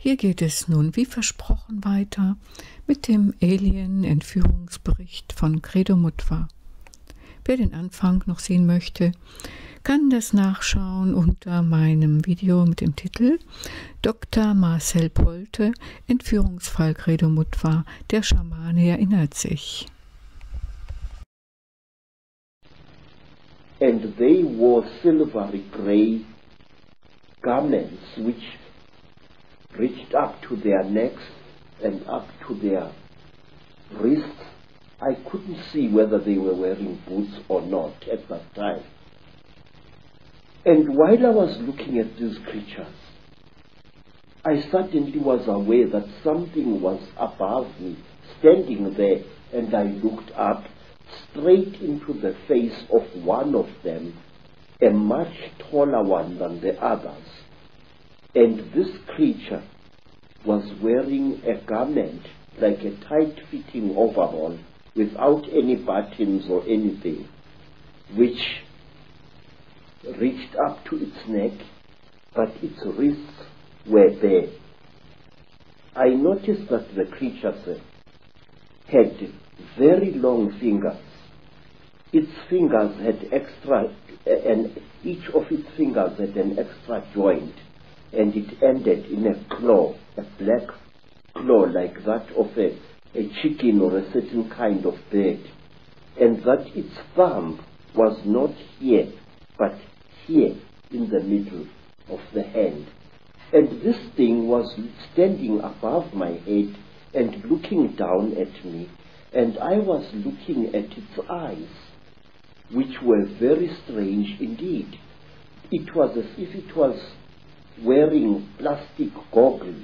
Hier geht es nun wie versprochen weiter mit dem Alien-Entführungsbericht von Credo Mutwa. Wer den Anfang noch sehen möchte, kann das nachschauen unter meinem Video mit dem Titel Dr. Marcel Polte, Entführungsfall Credo Mutwa, der Schamane erinnert sich. And they wore silvery grey garments which reached up to their necks and up to their wrists. I couldn't see whether they were wearing boots or not at that time. And while I was looking at these creatures, I suddenly was aware that something was above me, standing there, and I looked up straight into the face of one of them, a much taller one than the others. And this creature was wearing a garment like a tight-fitting overall without any buttons or anything, which reached up to its neck, but its wrists were bare. I noticed that the creatures had very long fingers. Its fingers had and each of its fingers had an extra joint, and it ended in a claw, a black claw like that of a chicken or a certain kind of bird, and that its thumb was not here, but here in the middle of the hand. And this thing was standing above my head and looking down at me, and I was looking at its eyes, which were very strange indeed. It was as if it was wearing plastic goggles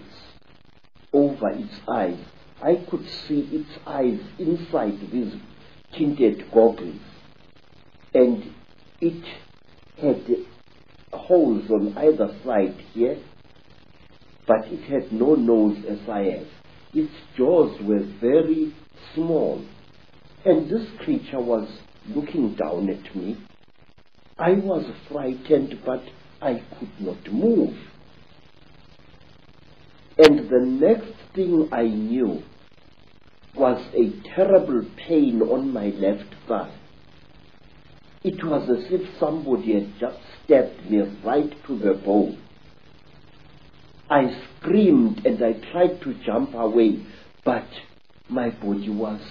over its eyes. I could see its eyes inside these tinted goggles, and it had holes on either side here, but it had no nose as I have. Its jaws were very small, and this creature was looking down at me. I was frightened, but I could not move. And the next thing I knew was a terrible pain on my left thigh. It was as if somebody had just stabbed me right to the bone. I screamed and I tried to jump away, but my body was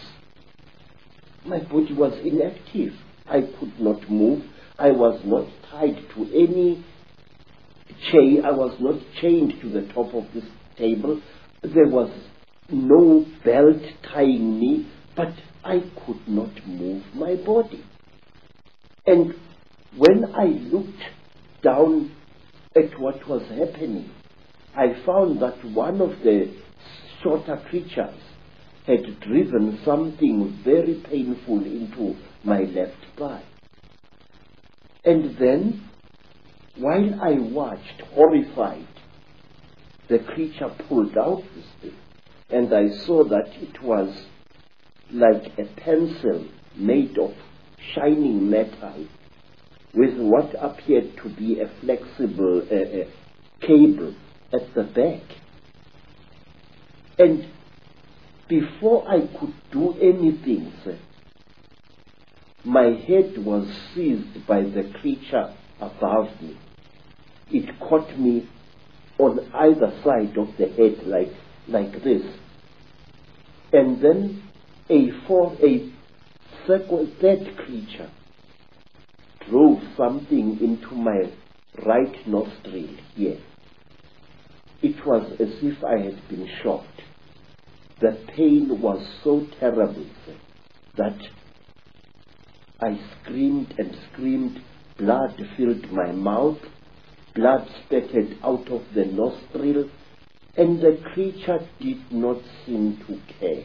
inactive. I could not move. I was not tied to any chain. I was not chained to the top of this table. There was no belt tying me, but I could not move my body. And when I looked down at what was happening, I found that one of the shorter creatures had driven something very painful into my left thigh. And then, while I watched, horrified, the creature pulled out this thing, and I saw that it was like a pencil made of shining metal with what appeared to be a flexible cable at the back. And before I could do anything, sir, my head was seized by the creature above me. It caught me on either side of the head like this. And then a third creature drove something into my right nostril here. It was as if I had been shot. The pain was so terrible, sir, that I screamed and screamed. Blood filled my mouth, blood spattered out of the nostril, and the creature did not seem to care.